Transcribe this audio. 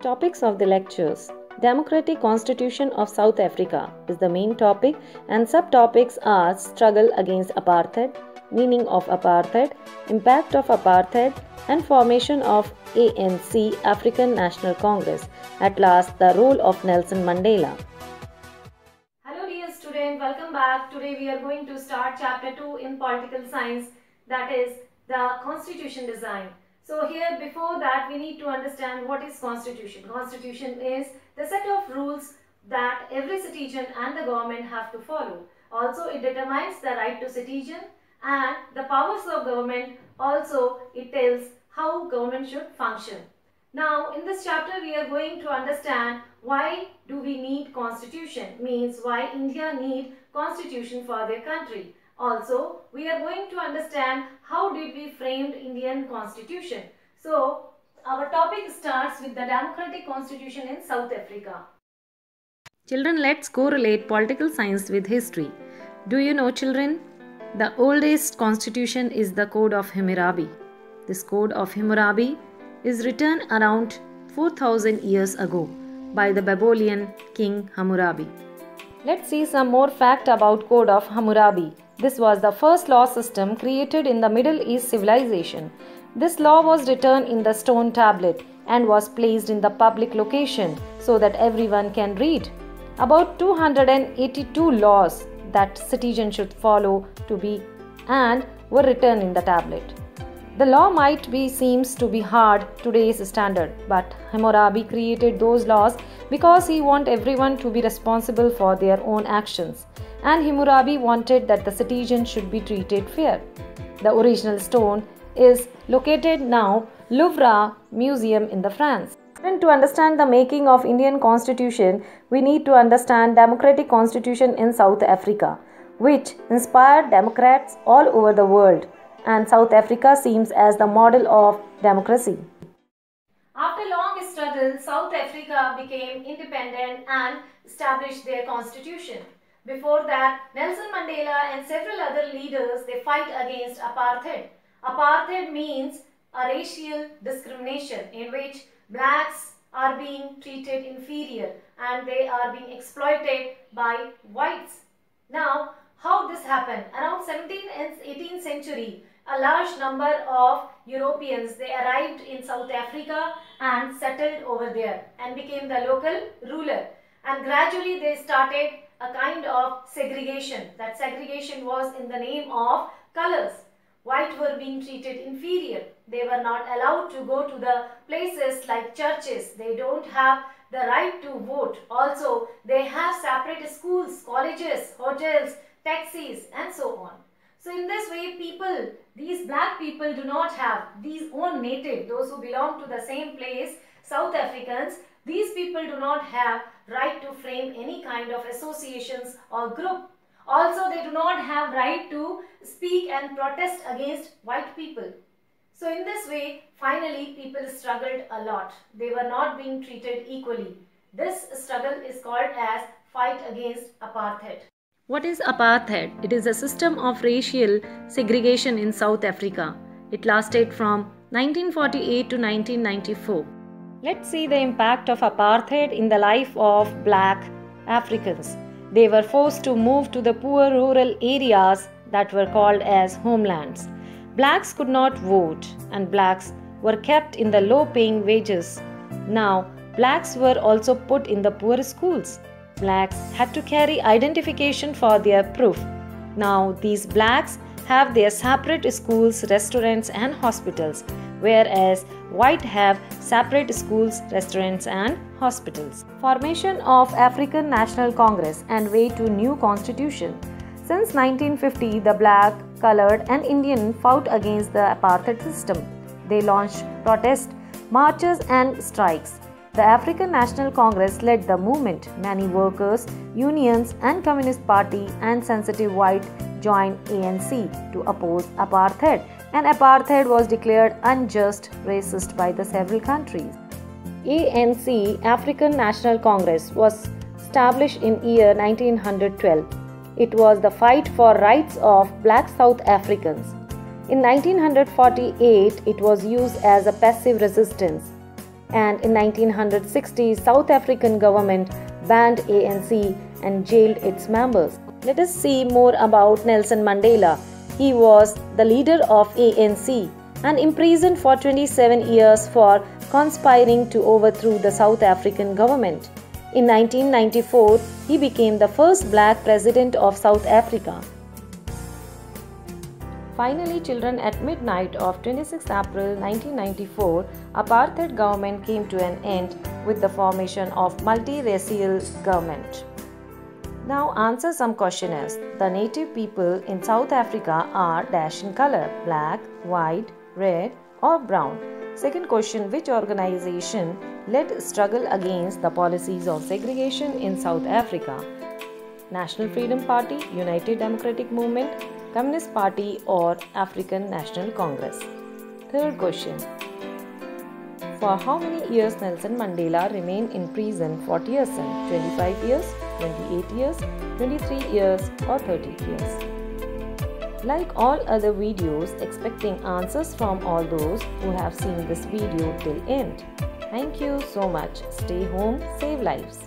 Topics of the lectures. Democratic Constitution of South Africa is the main topic, and subtopics are struggle against apartheid, meaning of apartheid, impact of apartheid, and formation of ANC, African National Congress. At last, the role of Nelson Mandela. Hello dear student, welcome back. Today we are going to start chapter 2 in political science, that is the constitution design. So here, before that, we need to understand what is constitution. Constitution is the set of rules that every citizen and the government have to follow. Also, it determines the right to citizen and the powers of government. Also, it tells how government should function. Now, in this chapter, we are going to understand why do we need constitution, means why India need constitution for their country. Also, we are going to understand how did we framed Indian constitution. So, our topic starts with the democratic constitution in South Africa. Children, let's correlate political science with history. Do you know, children? The oldest constitution is the Code of Hammurabi. This Code of Hammurabi is written around 4000 years ago by the Babylonian king Hammurabi. Let's see some more fact about Code of Hammurabi. This was the first law system created in the Middle East civilization. This law was written in the stone tablet and was placed in the public location so that everyone can read. About 282 laws that citizens should follow to be and were written in the tablet. The law might be seems to be hard today's standard, but Hammurabi created those laws because he wanted everyone to be responsible for their own actions, and Hammurabi wanted that the citizens should be treated fair. The original stone is located now Louvre Museum in the France. And to understand the making of Indian Constitution, we need to understand democratic constitution in South Africa, which inspired democrats all over the world. And South Africa seems as the model of democracy. After long struggle, South Africa became independent and established their constitution. Before that, Nelson Mandela and several other leaders, they fight against apartheid. Apartheid means a racial discrimination in which blacks are being treated inferior and they are being exploited by whites. Now, how this happened? Around 17th and 18th century, a large number of Europeans, they arrived in South Africa and settled over there and became the local ruler. And gradually they started a kind of segregation. That segregation was in the name of colors. White were being treated inferior. They were not allowed to go to the places like churches. They don't have the right to vote. Also, they have separate schools, colleges, hotels, taxis and so on. So in this way, these black people do not have these own native, those who belong to the same place, South Africans, these people do not have right to frame any kind of associations or group. Also, they do not have right to speak and protest against white people. So in this way, finally, people struggled a lot. They were not being treated equally. This struggle is called as fight against apartheid. What is apartheid? It is a system of racial segregation in South Africa. It lasted from 1948 to 1994. Let's see the impact of apartheid in the life of black Africans. They were forced to move to the poor rural areas that were called as homelands. Blacks could not vote and blacks were kept in the low-paying wages. Now, blacks were also put in the poor schools. Blacks had to carry identification for their proof. Now, these blacks have their separate schools, restaurants and hospitals, whereas white have separate schools, restaurants and hospitals. Formation of African National Congress and way to new constitution. Since 1950, the black, colored and Indian fought against the apartheid system. They launched protests, marches and strikes. The African National Congress led the movement. Many workers, unions and Communist Party and sensitive white joined ANC to oppose apartheid, and apartheid was declared unjust, racist by the several countries. ANC, African National Congress, was established in year 1912. It was the fight for rights of black South Africans. In 1948, it was used as a passive resistance. And in 1960, South African government banned ANC and jailed its members. Let us see more about Nelson Mandela. He was the leader of ANC and imprisoned for 27 years for conspiring to overthrow the South African government. In 1994, he became the first black president of South Africa. Finally, children, at midnight of 26 April 1994, apartheid government came to an end with the formation of multiracial government. Now answer some questionnaires. The native people in South Africa are dash in color: black, white, red or brown. Second question, which organization led struggle against the policies of segregation in South Africa? National Freedom Party, United Democratic Movement, Communist Party or African National Congress? Third question, for how many years Nelson Mandela remained in prison for TSN? 25 years, 28 years, 23 years or 30 years? Like all other videos, expecting answers from all those who have seen this video till end. Thank you so much. Stay home, save lives.